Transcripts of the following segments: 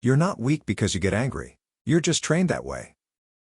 You're not weak because you get angry. You're just trained that way.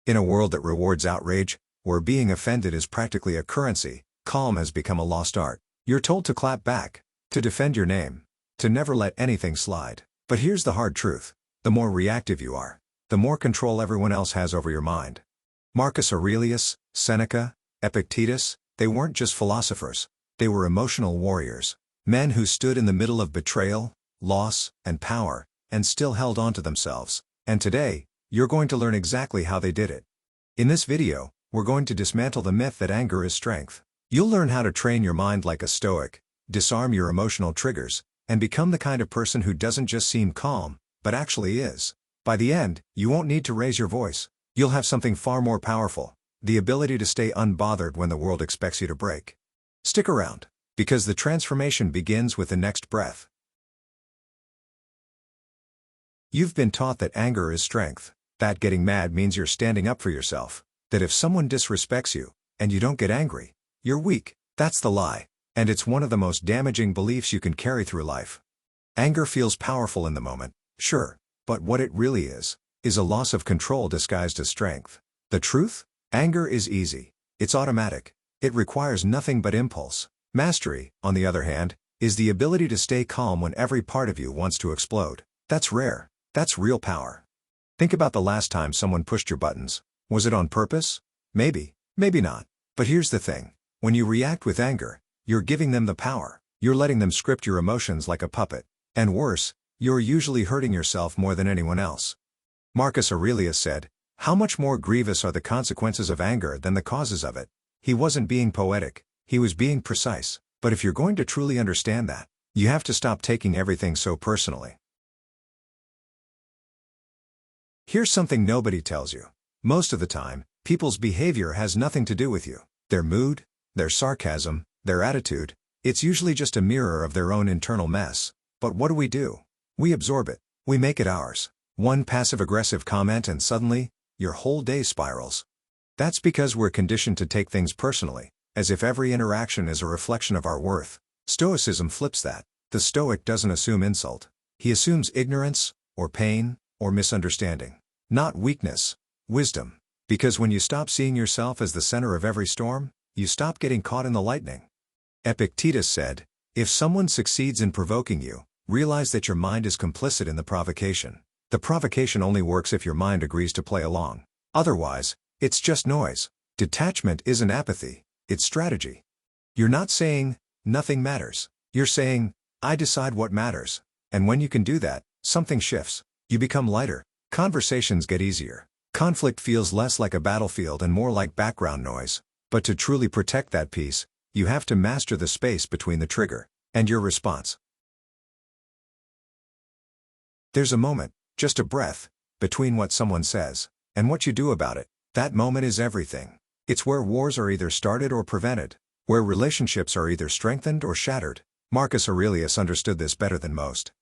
In a world that rewards outrage, where being offended is practically a currency, calm has become a lost art. You're told to clap back, to defend your name, to never let anything slide. But here's the hard truth. The more reactive you are, the more control everyone else has over your mind. Marcus Aurelius, Seneca, Epictetus, they weren't just philosophers. They were emotional warriors. Men who stood in the middle of betrayal, loss, and power, and still held on to themselves. And today, you're going to learn exactly how they did it. In this video, we're going to dismantle the myth that anger is strength. You'll learn how to train your mind like a Stoic, disarm your emotional triggers, and become the kind of person who doesn't just seem calm, but actually is. By the end, you won't need to raise your voice. You'll have something far more powerful, the ability to stay unbothered when the world expects you to break. Stick around, because the transformation begins with the next breath. You've been taught that anger is strength, that getting mad means you're standing up for yourself, that if someone disrespects you, and you don't get angry, you're weak. That's the lie, and it's one of the most damaging beliefs you can carry through life. Anger feels powerful in the moment, sure, but what it really is a loss of control disguised as strength. The truth? Anger is easy. It's automatic. It requires nothing but impulse. Mastery, on the other hand, is the ability to stay calm when every part of you wants to explode. That's rare. That's real power. Think about the last time someone pushed your buttons. Was it on purpose? Maybe, maybe not. But here's the thing. When you react with anger, you're giving them the power. You're letting them script your emotions like a puppet. And worse, you're usually hurting yourself more than anyone else. Marcus Aurelius said, "How much more grievous are the consequences of anger than the causes of it?" He wasn't being poetic, he was being precise. But if you're going to truly understand that, you have to stop taking everything so personally. Here's something nobody tells you. Most of the time, people's behavior has nothing to do with you. Their mood, their sarcasm, their attitude, it's usually just a mirror of their own internal mess. But what do? We absorb it. We make it ours. One passive-aggressive comment and suddenly, your whole day spirals. That's because we're conditioned to take things personally, as if every interaction is a reflection of our worth. Stoicism flips that. The Stoic doesn't assume insult. He assumes ignorance, or pain, or misunderstanding. Not weakness, wisdom. Because when you stop seeing yourself as the center of every storm, you stop getting caught in the lightning. Epictetus said, "If someone succeeds in provoking you, realize that your mind is complicit in the provocation. The provocation only works if your mind agrees to play along. Otherwise, it's just noise." Detachment isn't apathy, it's strategy. You're not saying, "Nothing matters." You're saying, "I decide what matters." And when you can do that, something shifts. You become lighter. Conversations get easier. Conflict feels less like a battlefield and more like background noise. But to truly protect that peace, you have to master the space between the trigger and your response. There's a moment, just a breath, between what someone says and what you do about it. That moment is everything. It's where wars are either started or prevented, where relationships are either strengthened or shattered. Marcus Aurelius understood this better than most.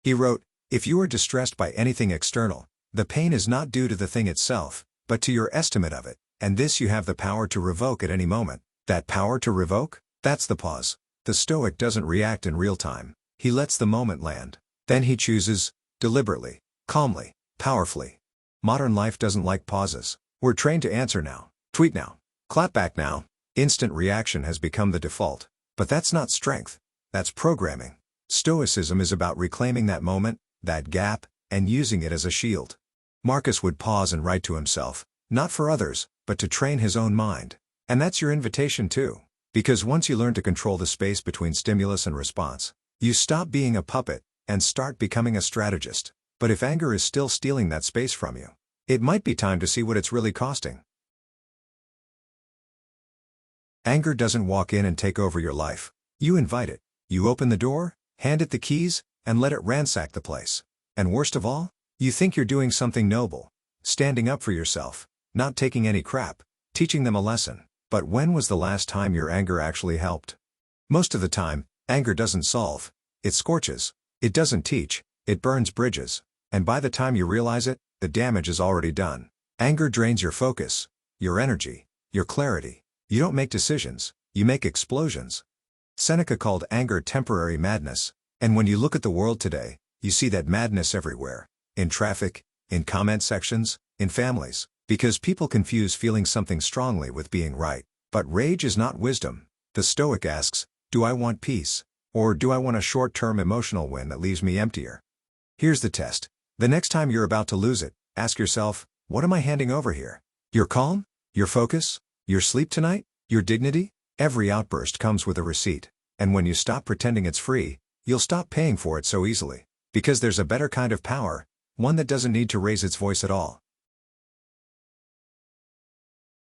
He wrote, "If you are distressed by anything external, the pain is not due to the thing itself, but to your estimate of it, and this you have the power to revoke at any moment." That power to revoke? That's the pause. The Stoic doesn't react in real time. He lets the moment land. Then he chooses, deliberately, calmly, powerfully. Modern life doesn't like pauses. We're trained to answer now, tweet now, clap back now. Instant reaction has become the default. But that's not strength. That's programming. Stoicism is about reclaiming that moment, that gap, and using it as a shield. Marcus would pause and write to himself, not for others, but to train his own mind. And that's your invitation too. Because once you learn to control the space between stimulus and response, you stop being a puppet and start becoming a strategist. But if anger is still stealing that space from you, it might be time to see what it's really costing. Anger doesn't walk in and take over your life. You invite it. You open the door, hand it the keys, and let it ransack the place. And worst of all, you think you're doing something noble, standing up for yourself, not taking any crap, teaching them a lesson. But when was the last time your anger actually helped? Most of the time, anger doesn't solve. It scorches. It doesn't teach. It burns bridges. And by the time you realize it, the damage is already done. Anger drains your focus, your energy, your clarity. You don't make decisions, you make explosions. Seneca called anger temporary madness. And when you look at the world today, you see that madness everywhere. in traffic, in comment sections, in families, because people confuse feeling something strongly with being right. But rage is not wisdom. The Stoic asks, do I want peace? Or do I want a short-term emotional win that leaves me emptier? Here's the test. The next time you're about to lose it, ask yourself, what am I handing over here? Your calm? Your focus? Your sleep tonight? Your dignity? Every outburst comes with a receipt. And when you stop pretending it's free, you'll stop paying for it so easily. Because there's a better kind of power, one that doesn't need to raise its voice at all.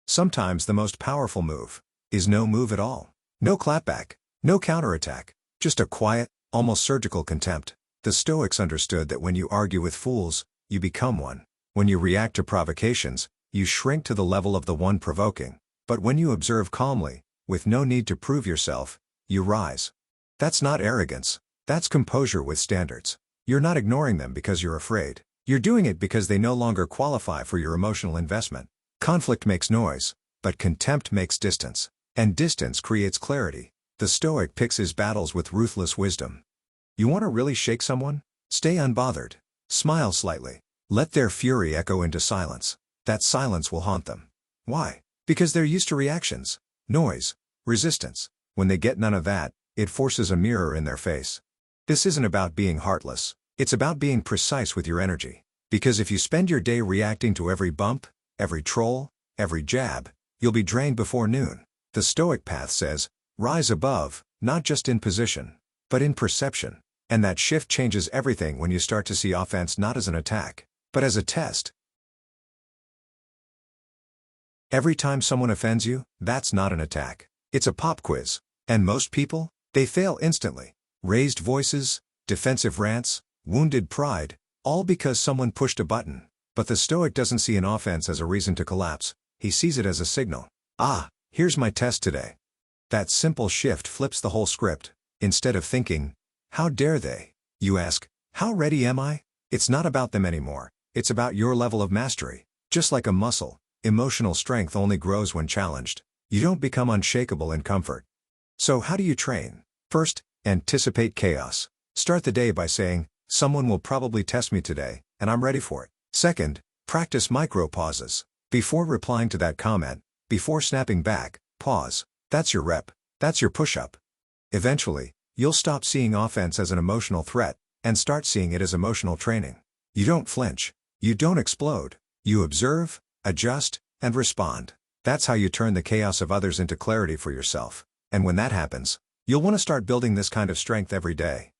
Sometimes the most powerful move is no move at all. No clapback, no counterattack, just a quiet, almost surgical contempt. The Stoics understood that when you argue with fools, you become one. When you react to provocations, you shrink to the level of the one provoking. But when you observe calmly, with no need to prove yourself, you rise. That's not arrogance. That's composure with standards. You're not ignoring them because you're afraid. You're doing it because they no longer qualify for your emotional investment. Conflict makes noise, but contempt makes distance. And distance creates clarity. The Stoic picks his battles with ruthless wisdom. You want to really shake someone? Stay unbothered. Smile slightly. Let their fury echo into silence. That silence will haunt them. Why? Because they're used to reactions, noise, resistance. When they get none of that, it forces a mirror in their face. This isn't about being heartless. It's about being precise with your energy. Because if you spend your day reacting to every bump, every troll, every jab, you'll be drained before noon. The Stoic path says, rise above, not just in position, but in perception. And that shift changes everything when you start to see offense not as an attack, but as a test. Every time someone offends you, that's not an attack. It's a pop quiz. And most people, they fail instantly. Raised voices, defensive rants, wounded pride, all because someone pushed a button. But the Stoic doesn't see an offense as a reason to collapse. He sees it as a signal. Ah, here's my test today. That simple shift flips the whole script. Instead of thinking, how dare they? You ask, how ready am I? It's not about them anymore. It's about your level of mastery. Just like a muscle, emotional strength only grows when challenged. You don't become unshakable in comfort. So how do you train? First, anticipate chaos. Start the day by saying, someone will probably test me today, and I'm ready for it. Second, practice micro pauses. Before replying to that comment, before snapping back, pause. That's your rep. That's your push-up. Eventually, you'll stop seeing offense as an emotional threat, and start seeing it as emotional training. You don't flinch. You don't explode. You observe, adjust, and respond. That's how you turn the chaos of others into clarity for yourself. And when that happens, you'll want to start building this kind of strength every day.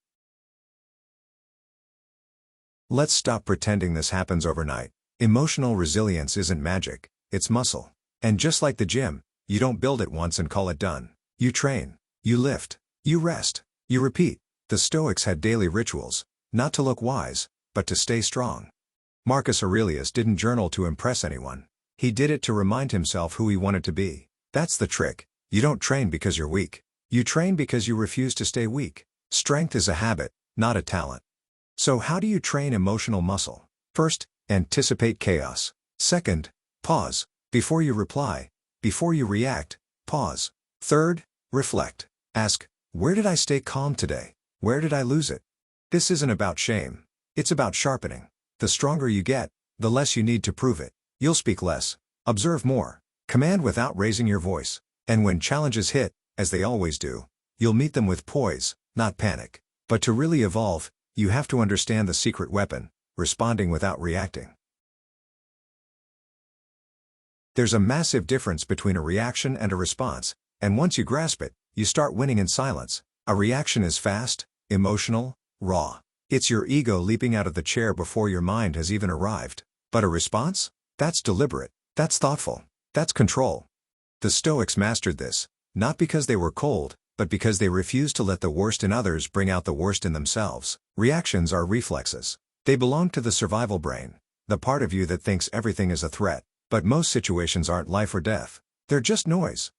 Let's stop pretending this happens overnight. Emotional resilience isn't magic, it's muscle. And just like the gym, you don't build it once and call it done. You train, you lift, you rest, you repeat. The Stoics had daily rituals, not to look wise, but to stay strong. Marcus Aurelius didn't journal to impress anyone. He did it to remind himself who he wanted to be. That's the trick. You don't train because you're weak. You train because you refuse to stay weak. Strength is a habit, not a talent. So how do you train emotional muscle? First, anticipate chaos. Second, pause. Before you reply, before you react, pause. Third, reflect. Ask, where did I stay calm today? Where did I lose it? This isn't about shame. It's about sharpening. The stronger you get, the less you need to prove it. You'll speak less, observe more, command without raising your voice. And when challenges hit, as they always do, you'll meet them with poise, not panic. But to really evolve, you have to understand the secret weapon, responding without reacting. There's a massive difference between a reaction and a response, and once you grasp it, you start winning in silence. A reaction is fast, emotional, raw. It's your ego leaping out of the chair before your mind has even arrived. But a response? That's deliberate, that's thoughtful, that's control. The Stoics mastered this, not because they were cold, but because they refused to let the worst in others bring out the worst in themselves. Reactions are reflexes. They belong to the survival brain, the part of you that thinks everything is a threat. But most situations aren't life or death. They're just noise.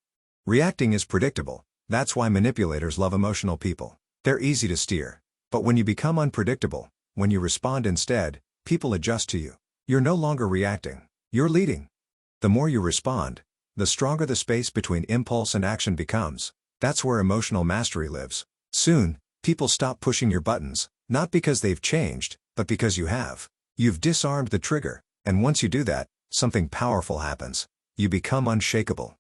Reacting is predictable. That's why manipulators love emotional people. They're easy to steer. But when you become unpredictable, when you respond instead, people adjust to you. You're no longer reacting. You're leading. The more you respond, the stronger the space between impulse and action becomes. That's where emotional mastery lives. Soon, people stop pushing your buttons, not because they've changed, but because you have. You've disarmed the trigger, and once you do that, something powerful happens. You become unshakable.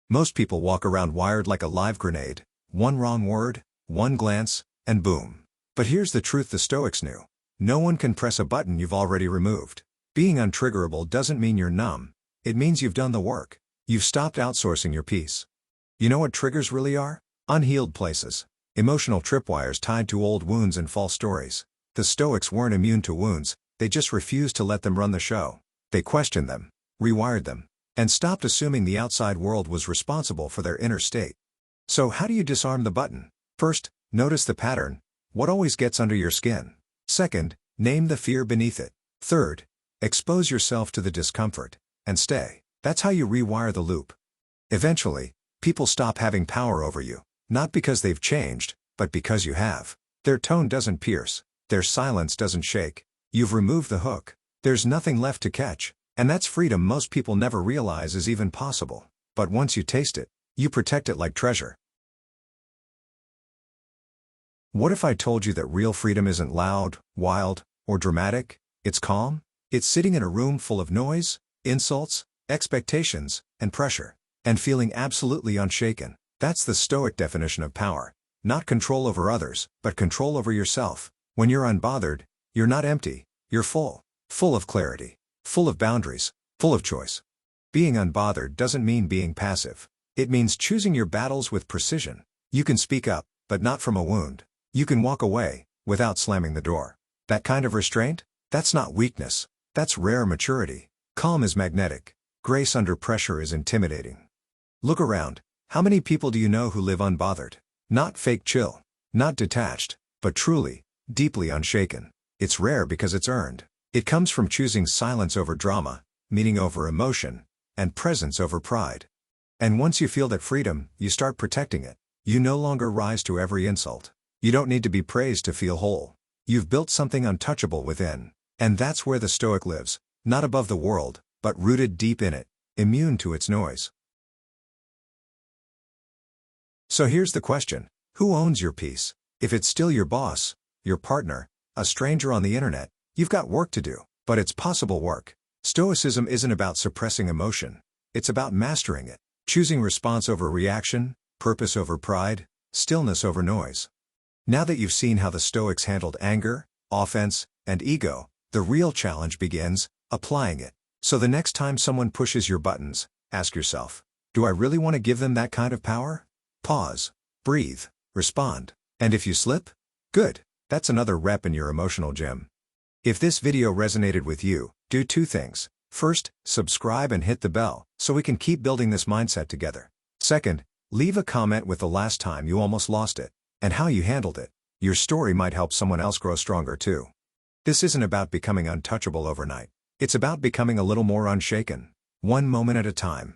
Most people walk around wired like a live grenade. One wrong word, one glance, and boom. But here's the truth the Stoics knew. No one can press a button you've already removed. Being untriggerable doesn't mean you're numb. It means you've done the work. You've stopped outsourcing your peace. You know what triggers really are? Unhealed places. Emotional tripwires tied to old wounds and false stories. The Stoics weren't immune to wounds, they just refused to let them run the show. They questioned them, rewired them, and stopped assuming the outside world was responsible for their inner state. So how do you disarm the button? First, notice the pattern. What always gets under your skin? Second, name the fear beneath it. Third, expose yourself to the discomfort, and stay. That's how you rewire the loop. Eventually, people stop having power over you, not because they've changed, but because you have. Their tone doesn't pierce. Their silence doesn't shake. You've removed the hook. There's nothing left to catch. And that's freedom most people never realize is even possible. But once you taste it, you protect it like treasure. What if I told you that real freedom isn't loud, wild, or dramatic? It's calm. It's sitting in a room full of noise, insults, expectations, and pressure, and feeling absolutely unshaken. That's the Stoic definition of power. Not control over others, but control over yourself. When you're unbothered, you're not empty, you're full. Full of clarity. Full of boundaries. Full of choice. Being unbothered doesn't mean being passive. It means choosing your battles with precision. You can speak up, but not from a wound. You can walk away, without slamming the door. That kind of restraint? That's not weakness. That's rare maturity. Calm is magnetic. Grace under pressure is intimidating. Look around. How many people do you know who live unbothered? Not fake chill. Not detached, but truly, deeply unshaken. It's rare because it's earned. It comes from choosing silence over drama, meaning over emotion, and presence over pride. And once you feel that freedom, you start protecting it. You no longer rise to every insult. You don't need to be praised to feel whole. You've built something untouchable within. And that's where the Stoic lives, not above the world, but rooted deep in it, immune to its noise. So here's the question. Who owns your peace? If it's still your boss, your partner, a stranger on the internet, you've got work to do, but it's possible work. Stoicism isn't about suppressing emotion. It's about mastering it, choosing response over reaction, purpose over pride, stillness over noise. Now that you've seen how the Stoics handled anger, offense, and ego, the real challenge begins, applying it. So the next time someone pushes your buttons, ask yourself, do I really want to give them that kind of power? Pause, breathe, respond. And if you slip? Good, that's another rep in your emotional gym. If this video resonated with you, do two things. First, subscribe and hit the bell, so we can keep building this mindset together. Second, leave a comment with the last time you almost lost it, and how you handled it. Your story might help someone else grow stronger too. This isn't about becoming untouchable overnight. It's about becoming a little more unshaken, one moment at a time.